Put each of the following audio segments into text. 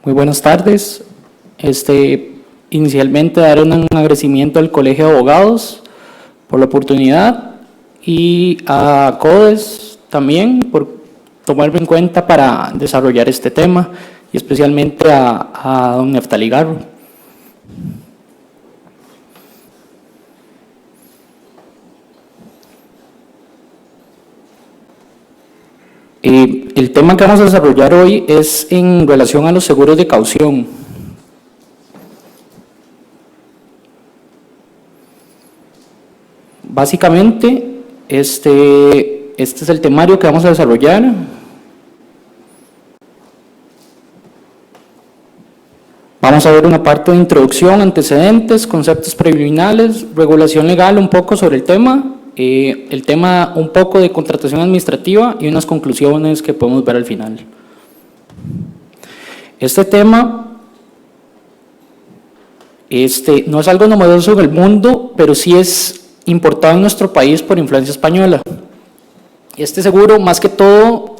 Muy buenas tardes. Inicialmente dar un agradecimiento al Colegio de Abogados por la oportunidad y a CODES también por tomarme en cuenta para desarrollar este tema y especialmente a don Neftalí Garro. El tema que vamos a desarrollar hoy es en relación a los seguros de caución. Básicamente, este es el temario que vamos a desarrollar. Vamos a ver una parte de introducción, antecedentes, conceptos preliminares, regulación legal, un poco sobre el tema un poco de contratación administrativa y unas conclusiones que podemos ver al final. Este tema no es algo novedoso en el mundo, pero sí es importado en nuestro país por influencia española. Este seguro, más que todo,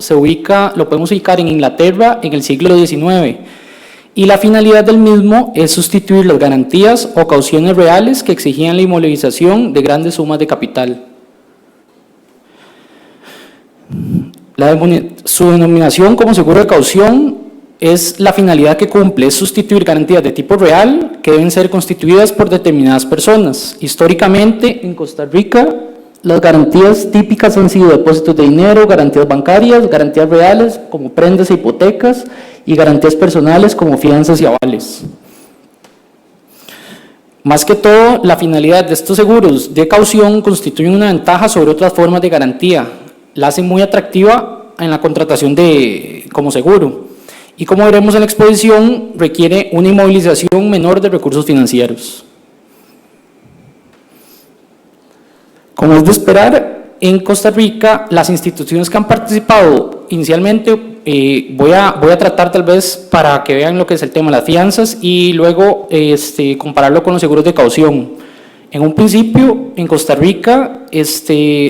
lo podemos ubicar en Inglaterra en el siglo XIX, y la finalidad del mismo es sustituir las garantías o cauciones reales que exigían la inmovilización de grandes sumas de capital. Su denominación como seguro de caución es la finalidad que cumple, es sustituir garantías de tipo real que deben ser constituidas por determinadas personas. Históricamente, en Costa Rica, las garantías típicas han sido depósitos de dinero, garantías bancarias, garantías reales como prendas e hipotecas y garantías personales como fianzas y avales. Más que todo, la finalidad de estos seguros de caución constituye una ventaja sobre otras formas de garantía. La hacen muy atractiva en la contratación como seguro. Y como veremos en la exposición, requiere una inmovilización menor de recursos financieros. Como es de esperar, en Costa Rica, las instituciones que han participado inicialmente, voy a tratar tal vez para que vean lo que es el tema de las fianzas y luego compararlo con los seguros de caución. En un principio, en Costa Rica,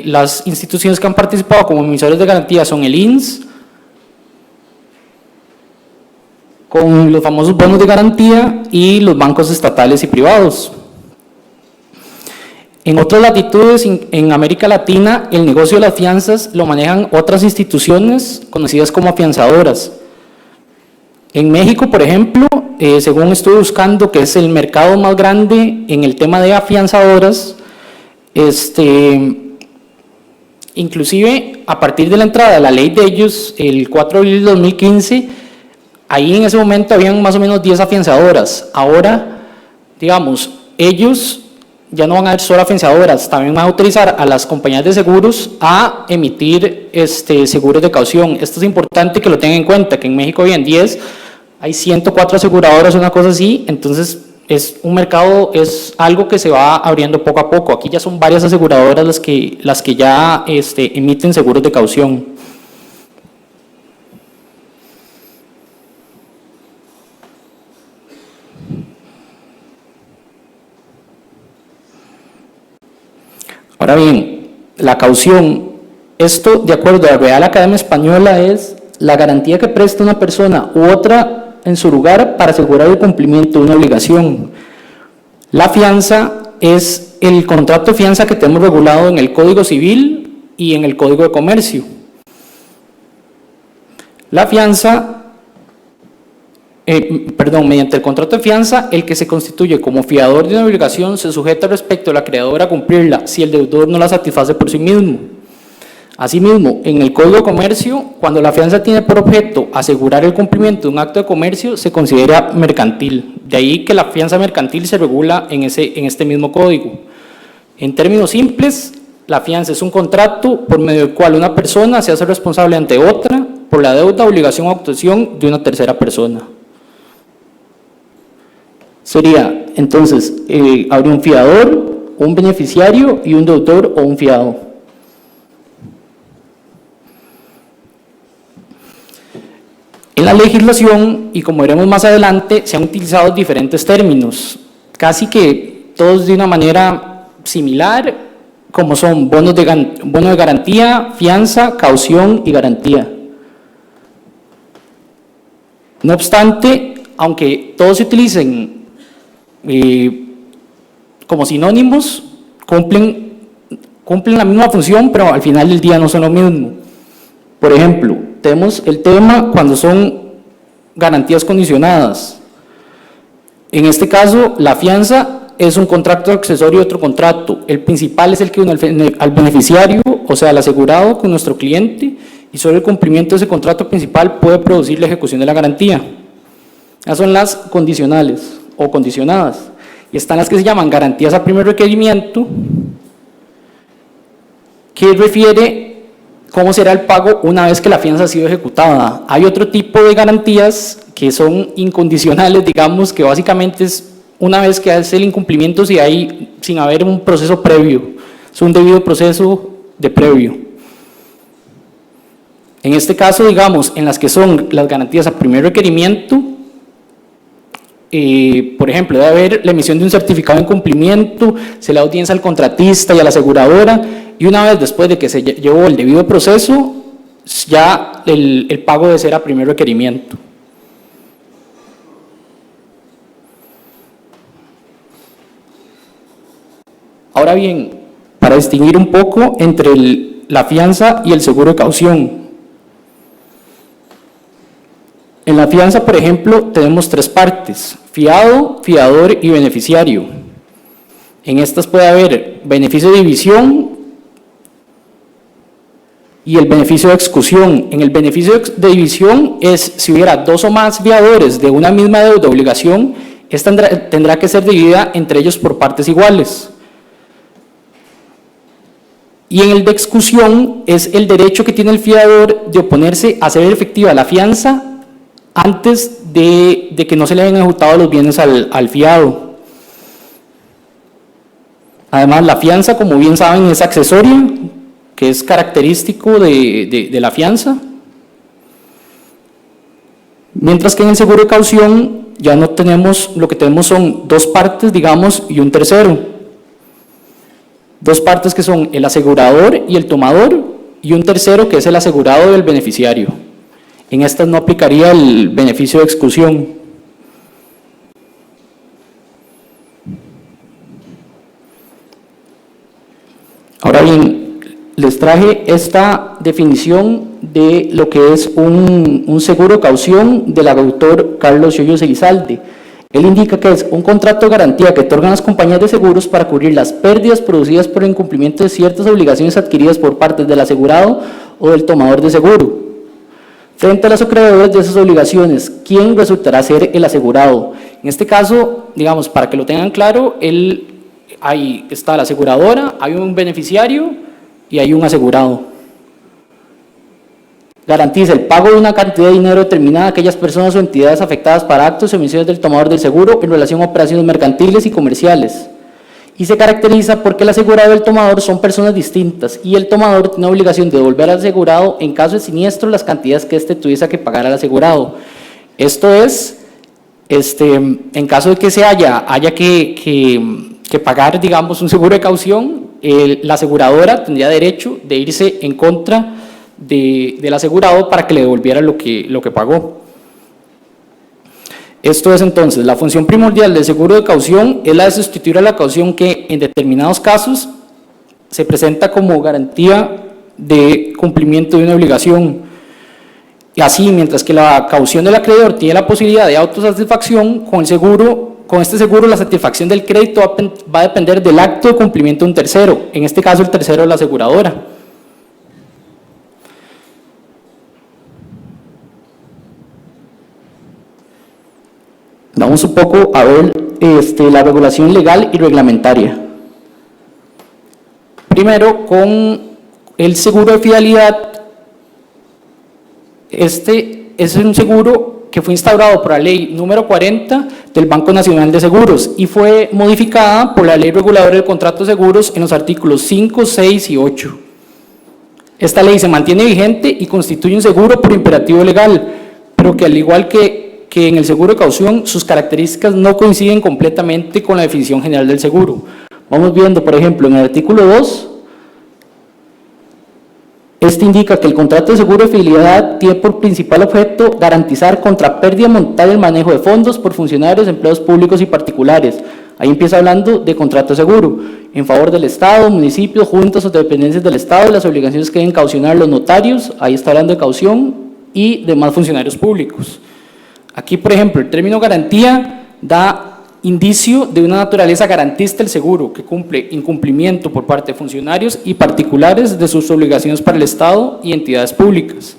las instituciones que han participado como emisores de garantía son el INS, con los famosos bonos de garantía y los bancos estatales y privados. En otras latitudes, en América Latina, el negocio de las fianzas lo manejan otras instituciones conocidas como afianzadoras. En México, por ejemplo, según estuve buscando, que es el mercado más grande en el tema de afianzadoras, inclusive a partir de la entrada de la ley de ellos, el 4 de abril de 2015, ahí en ese momento habían más o menos 10 afianzadoras. Ahora, digamos, ellos ya no van a ser solo afianzadoras, también van a autorizar a las compañías de seguros a emitir seguros de caución. Esto es importante que lo tengan en cuenta, que en México hoy en 10 hay 104 aseguradoras, una cosa así, entonces es un mercado, es algo que se va abriendo poco a poco. Aquí ya son varias aseguradoras las que ya emiten seguros de caución. Ahora bien, la caución, esto de acuerdo a la Real Academia Española es la garantía que presta una persona u otra en su lugar para asegurar el cumplimiento de una obligación. La fianza es el contrato de fianza que tenemos regulado en el Código Civil y en el Código de Comercio. La fianza, mediante el contrato de fianza, el que se constituye como fiador de una obligación se sujeta respecto a la acreedora a cumplirla si el deudor no la satisface por sí mismo. Asimismo, en el Código de Comercio, cuando la fianza tiene por objeto asegurar el cumplimiento de un acto de comercio, se considera mercantil. De ahí que la fianza mercantil se regula en este mismo código. En términos simples, la fianza es un contrato por medio del cual una persona se hace responsable ante otra por la deuda, obligación o actuación de una tercera persona. Sería, entonces, habría un fiador, un beneficiario y un deudor o un fiado. En la legislación, y como veremos más adelante, se han utilizado diferentes términos, casi que todos de una manera similar, como son bono de garantía, fianza, caución y garantía. No obstante, aunque todos se utilicen como sinónimos, cumplen la misma función, pero al final del día no son lo mismo. Por ejemplo, tenemos el tema cuando son garantías condicionadas. En este caso, la fianza es un contrato accesorio de otro contrato. El principal es el que une al beneficiario, o sea, al asegurado, con nuestro cliente, y solo el cumplimiento de ese contrato principal puede producir la ejecución de la garantía. Esas son las condicionales o condicionadas. Y están las que se llaman garantías a primer requerimiento, que refiere cómo será el pago una vez que la fianza ha sido ejecutada. Hay otro tipo de garantías que son incondicionales, digamos, que básicamente es una vez que hace el incumplimiento sin haber un proceso previo, es un debido proceso de previo. En este caso, digamos, en las que son las garantías a primer requerimiento, por ejemplo, debe haber la emisión de un certificado de incumplimiento, se le da audiencia al contratista y a la aseguradora, y una vez después de que se llevó el debido proceso, ya el pago debe ser a primer requerimiento. Ahora bien, para distinguir un poco entre la fianza y el seguro de caución. En la fianza, por ejemplo, tenemos tres partes: fiado, fiador y beneficiario. En estas puede haber beneficio de división y el beneficio de exclusión. En el beneficio de división es si hubiera dos o más fiadores de una misma deuda o obligación, esta tendrá que ser dividida entre ellos por partes iguales. Y en el de exclusión es el derecho que tiene el fiador de oponerse a hacer efectiva la fianza antes de que no se le hayan ejecutado los bienes al fiado. Además, la fianza, como bien saben, es accesoria, que es característico de la fianza. Mientras que en el seguro de caución ya no tenemos, lo que tenemos son dos partes, digamos, y un tercero. Dos partes que son el asegurador y el tomador, y un tercero que es el asegurado y el beneficiario. En estas no aplicaría el beneficio de exclusión. Ahora bien, les traje esta definición de lo que es un seguro caución del autor Carlos Hoyos Elizalde. Él indica que es un contrato de garantía que otorgan las compañías de seguros para cubrir las pérdidas producidas por el incumplimiento de ciertas obligaciones adquiridas por parte del asegurado o del tomador de seguro. Frente a los acreedores de esas obligaciones, ¿quién resultará ser el asegurado? En este caso, digamos, para que lo tengan claro, ahí está la aseguradora, hay un beneficiario y hay un asegurado. Garantiza el pago de una cantidad de dinero determinada a aquellas personas o entidades afectadas para actos o omisiones del tomador del seguro en relación a operaciones mercantiles y comerciales. Y se caracteriza porque el asegurado y el tomador son personas distintas y el tomador tiene obligación de devolver al asegurado en caso de siniestro las cantidades que éste tuviese que pagar al asegurado. Esto es, en caso de que se haya que pagar, digamos, un seguro de caución, la aseguradora tendría derecho de irse en contra del asegurado para que le devolviera lo que pagó. Esto es entonces, la función primordial del seguro de caución es la de sustituir a la caución que en determinados casos se presenta como garantía de cumplimiento de una obligación. Y así, mientras que la caución del acreedor tiene la posibilidad de autosatisfacción, con este seguro la satisfacción del crédito va a depender del acto de cumplimiento de un tercero, en este caso el tercero es la aseguradora. Vamos un poco a ver la regulación legal y reglamentaria. Primero, con el seguro de fidelidad, este es un seguro que fue instaurado por la ley número 40 del Banco Nacional de Seguros y fue modificada por la ley reguladora del contrato de seguros en los artículos 5, 6 y 8. Esta ley se mantiene vigente y constituye un seguro por imperativo legal, pero que al igual que en el seguro de caución, sus características no coinciden completamente con la definición general del seguro. Vamos viendo, por ejemplo, en el artículo 2, Este indica que el contrato de seguro de fidelidad tiene por principal objeto garantizar contra pérdida monetaria el manejo de fondos por funcionarios, empleados públicos y particulares. Ahí empieza hablando de contrato de seguro, en favor del Estado, municipios, juntas o dependencias del Estado, las obligaciones que deben caucionar los notarios, ahí está hablando de caución, y demás funcionarios públicos. Aquí, por ejemplo, el término garantía da indicio de una naturaleza garantista del seguro, que cumple incumplimiento por parte de funcionarios y particulares de sus obligaciones para el Estado y entidades públicas.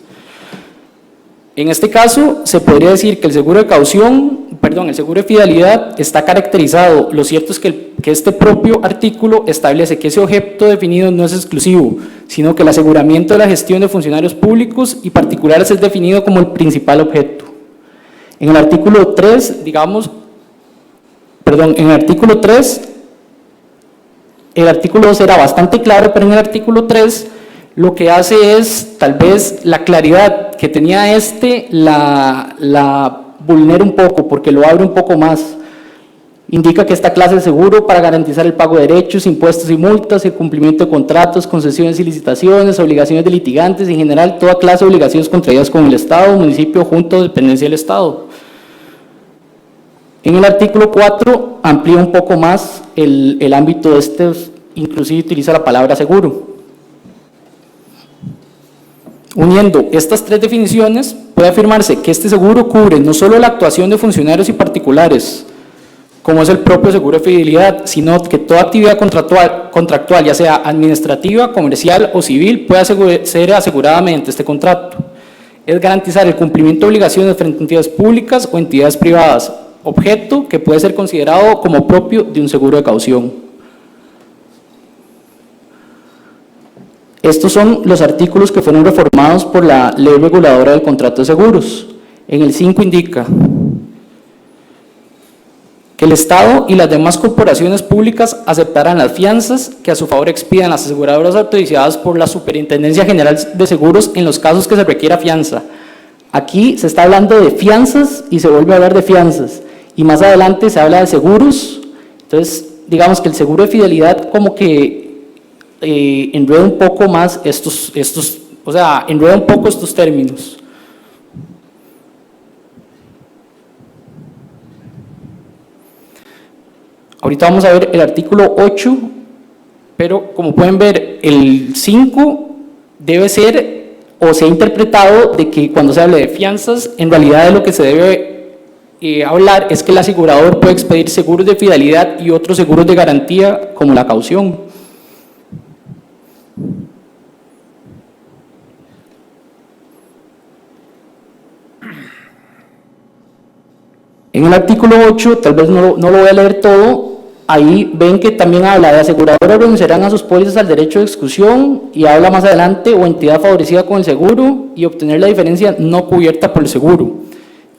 En este caso, se podría decir que el seguro de caución, el seguro de fidelidad está caracterizado. Lo cierto es que este propio artículo establece que ese objeto definido no es exclusivo, sino que el aseguramiento de la gestión de funcionarios públicos y particulares es definido como el principal objeto. En el artículo 3, en el artículo 3, el artículo 2 era bastante claro, pero en el artículo 3 lo que hace es, tal vez, la claridad que tenía la vulnera un poco, porque lo abre un poco más. Indica que esta clase de seguro para garantizar el pago de derechos, impuestos y multas, el cumplimiento de contratos, concesiones y licitaciones, obligaciones de litigantes, en general, toda clase de obligaciones contraídas con el Estado, municipio, junta o dependencia del Estado. En el artículo 4 amplía un poco más el ámbito de este, inclusive utiliza la palabra seguro. Uniendo estas tres definiciones, puede afirmarse que este seguro cubre no solo la actuación de funcionarios y particulares, como es el propio seguro de fidelidad, sino que toda actividad contractual, ya sea administrativa, comercial o civil, puede ser asegurada mediante este contrato. Es garantizar el cumplimiento de obligaciones frente a entidades públicas o entidades privadas, objeto que puede ser considerado como propio de un seguro de caución. Estos son los artículos que fueron reformados por la Ley Reguladora del Contrato de Seguros. En el 5 indica que el Estado y las demás corporaciones públicas aceptarán las fianzas que a su favor expidan las aseguradoras autorizadas por la Superintendencia General de Seguros en los casos que se requiera fianza. Aquí se está hablando de fianzas y se vuelve a hablar de fianzas. Y más adelante se habla de seguros. Entonces, digamos que el seguro de fidelidad como que enreda un poco más enreda un poco estos términos. Ahorita vamos a ver el artículo 8, pero como pueden ver, el 5 debe ser o se ha interpretado de que cuando se hable de fianzas, en realidad de lo que se debe hablar es que el asegurador puede expedir seguros de fidelidad y otros seguros de garantía como la caución. En el artículo 8, tal vez no lo voy a leer todo, ahí ven que también habla de aseguradoras renunciarán a sus pólizas al derecho de exclusión y habla más adelante o entidad favorecida con el seguro y obtener la diferencia no cubierta por el seguro.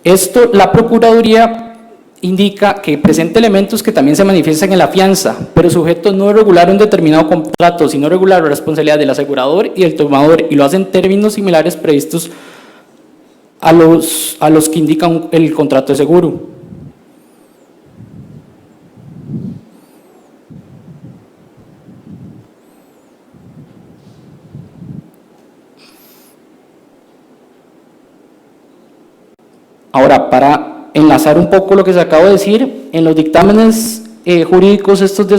Esto, la Procuraduría indica que presenta elementos que también se manifiestan en la fianza, pero sujeto no regular un determinado contrato, sino regular la responsabilidad del asegurador y del tomador, y lo hacen en términos similares previstos a los que indican el contrato de seguro. Ahora, para enlazar un poco lo que se acaba de decir, en los dictámenes jurídicos estos de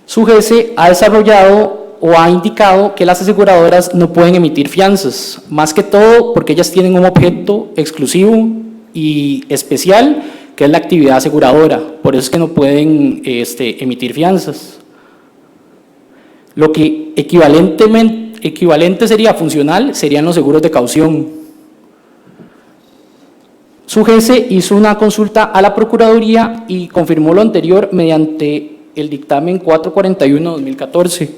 SUGESE ha desarrollado o ha indicado que las aseguradoras no pueden emitir fianzas, más que todo porque ellas tienen un objeto exclusivo y especial, que es la actividad aseguradora, por eso es que no pueden emitir fianzas. Lo que equivalente sería funcional, serían los seguros de caución. SUGESE hizo una consulta a la Procuraduría y confirmó lo anterior mediante el dictamen 441/2014.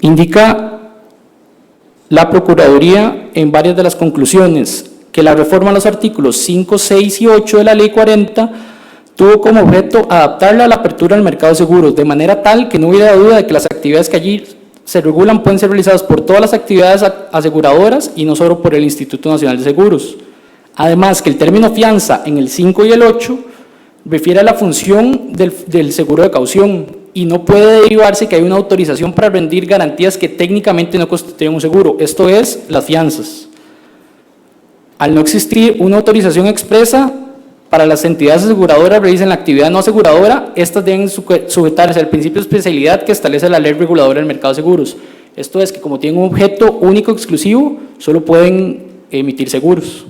Indica la Procuraduría en varias de las conclusiones que la reforma a los artículos 5, 6 y 8 de la Ley 40 tuvo como objeto adaptarla a la apertura del mercado de seguros, de manera tal que no hubiera duda de que las actividades que allí se regulan pueden ser realizadas por todas las actividades aseguradoras y no solo por el Instituto Nacional de Seguros. Además, que el término fianza en el 5 y el 8 refiere a la función del seguro de caución, y no puede derivarse que hay una autorización para rendir garantías que técnicamente no constituyen un seguro, esto es, las fianzas. Al no existir una autorización expresa para las entidades aseguradoras realicen la actividad no aseguradora, estas deben sujetarse al principio de especialidad que establece la ley reguladora del mercado de seguros. Esto es que como tienen un objeto único exclusivo, solo pueden emitir seguros.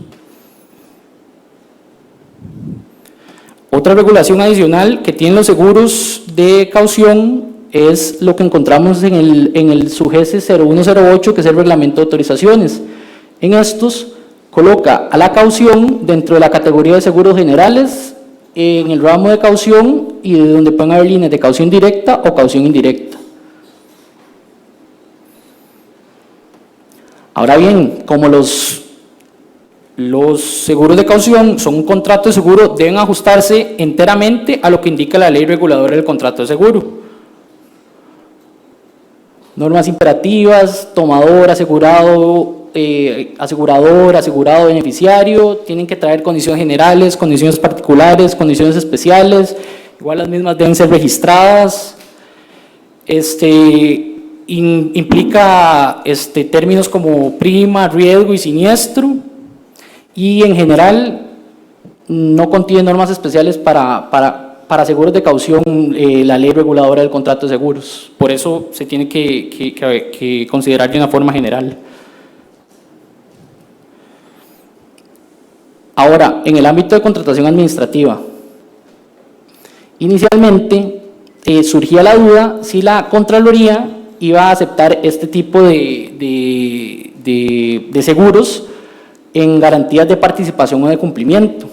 Otra regulación adicional que tienen los seguros de caución es lo que encontramos en el SUGESE 0108, que es el reglamento de autorizaciones. En estos coloca a la caución dentro de la categoría de seguros generales, en el ramo de caución y de donde pueden haber líneas de caución directa o caución indirecta. Ahora bien, como los seguros de caución son un contrato de seguro, deben ajustarse enteramente a lo que indica la ley reguladora del contrato de seguro. Normas imperativas, tomador, asegurado, asegurador, asegurado, beneficiario, tienen que traer condiciones generales, condiciones particulares, condiciones especiales, igual las mismas deben ser registradas. Implica términos como prima, riesgo y siniestro, y en general no contiene normas especiales para seguros de caución la ley reguladora del contrato de seguros. Por eso se tiene que considerar de una forma general. Ahora, en el ámbito de contratación administrativa, inicialmente surgía la duda si la Contraloría iba a aceptar este tipo de seguros en garantías de participación o de cumplimiento.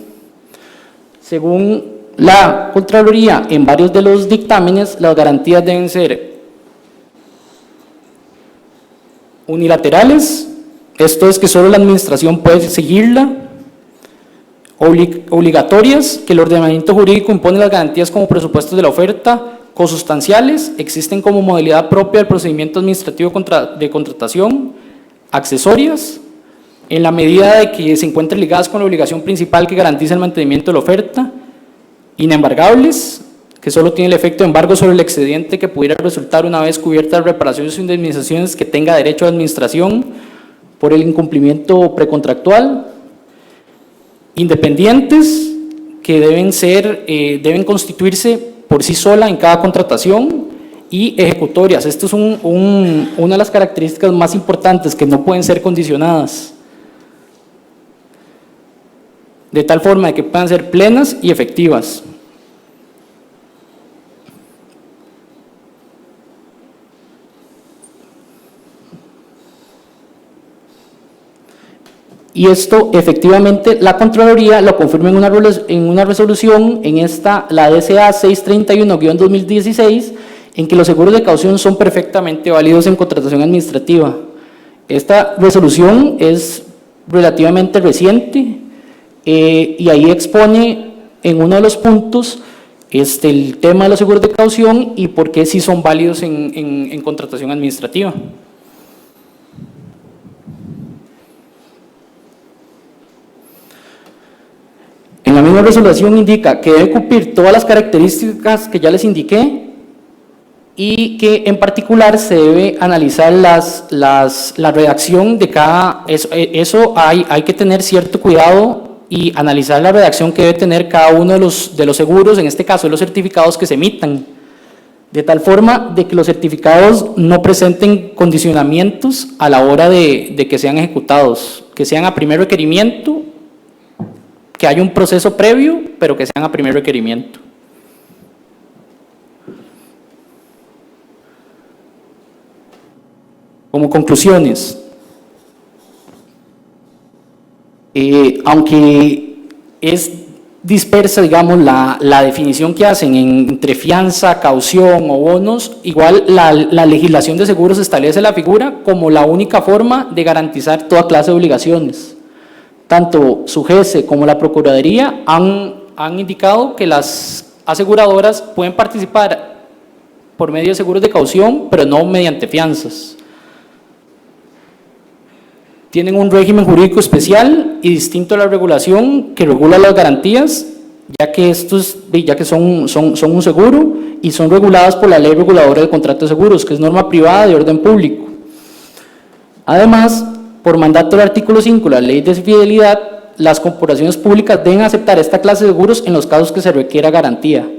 Según la Contraloría, en varios de los dictámenes, las garantías deben ser unilaterales, esto es que solo la administración puede seguirla, obligatorias, que el ordenamiento jurídico impone las garantías como presupuestos de la oferta, consustanciales, existen como modalidad propia del procedimiento administrativo de contratación, accesorias, en la medida de que se encuentren ligadas con la obligación principal que garantiza el mantenimiento de la oferta, inembargables, que solo tiene el efecto de embargo sobre el excedente que pudiera resultar una vez cubiertas reparaciones o indemnizaciones que tenga derecho a administración por el incumplimiento precontractual, independientes, que deben constituirse por sí sola en cada contratación, y ejecutorias. Esto es una de las características más importantes, que no pueden ser condicionadas, de tal forma de que puedan ser plenas y efectivas. Y esto efectivamente la Contraloría lo confirma en una resolución, en la DCA 631-2016, en que los seguros de caución son perfectamente válidos en contratación administrativa. Esta resolución es relativamente reciente y ahí expone en uno de los puntos el tema de los seguros de caución y por qué sí son válidos en contratación administrativa. En la misma resolución indica que debe cumplir todas las características que ya les indiqué y que en particular se debe analizar la redacción de cada… Eso hay que tener cierto cuidado y analizar la redacción que debe tener cada uno de los seguros, en este caso de los certificados que se emitan, de tal forma de que los certificados no presenten condicionamientos a la hora de que sean ejecutados, que sean a primer requerimiento, que haya un proceso previo, pero que sean a primer requerimiento. Como conclusiones, aunque es dispersa, digamos, la definición que hacen entre fianza, caución o bonos, igual la legislación de seguros establece la figura como la única forma de garantizar toda clase de obligaciones. Tanto SUGESE como la Procuraduría han indicado que las aseguradoras pueden participar por medio de seguros de caución, pero no mediante fianzas. Tienen un régimen jurídico especial y distinto a la regulación que regula las garantías ya que estos, ya que son un seguro y son reguladas por la Ley Reguladora del Contrato de Seguros, que es norma privada de orden público. Además, por mandato del artículo 5 de la Ley de Fidelidad, las corporaciones públicas deben aceptar esta clase de seguros en los casos que se requiera garantía.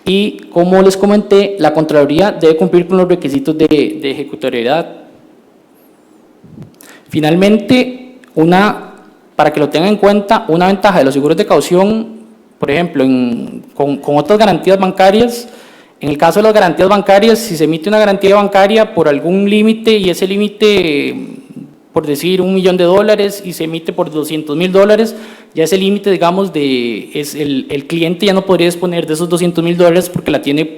Y, como les comenté, la Contraloría debe cumplir con los requisitos de ejecutoriedad. Finalmente, para que lo tengan en cuenta, una ventaja de los seguros de caución, por ejemplo, con otras garantías bancarias, en el caso de las garantías bancarias, si se emite una garantía bancaria por algún límite y ese límite, por decir $1 millón, y se emite por $200,000, ya ese límite, digamos, el cliente ya no podría disponer de esos $200,000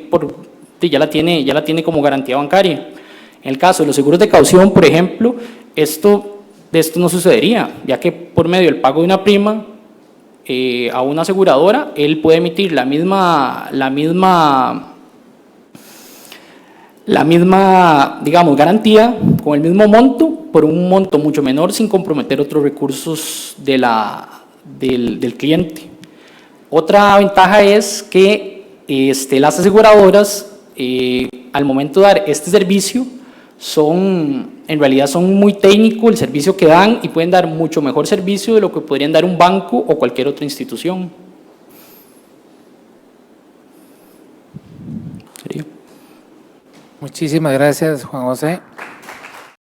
porque ya la tiene como garantía bancaria. En el caso de los seguros de caución, por ejemplo, de esto no sucedería, ya que por medio del pago de una prima a una aseguradora, él puede emitir la misma, digamos, garantía con el mismo monto, por un monto mucho menor, sin comprometer otros recursos del cliente. Otra ventaja es que las aseguradoras, al momento de dar este servicio, en realidad son muy técnicos el servicio que dan y pueden dar mucho mejor servicio de lo que podrían dar un banco o cualquier otra institución. Muchísimas gracias, Juan José.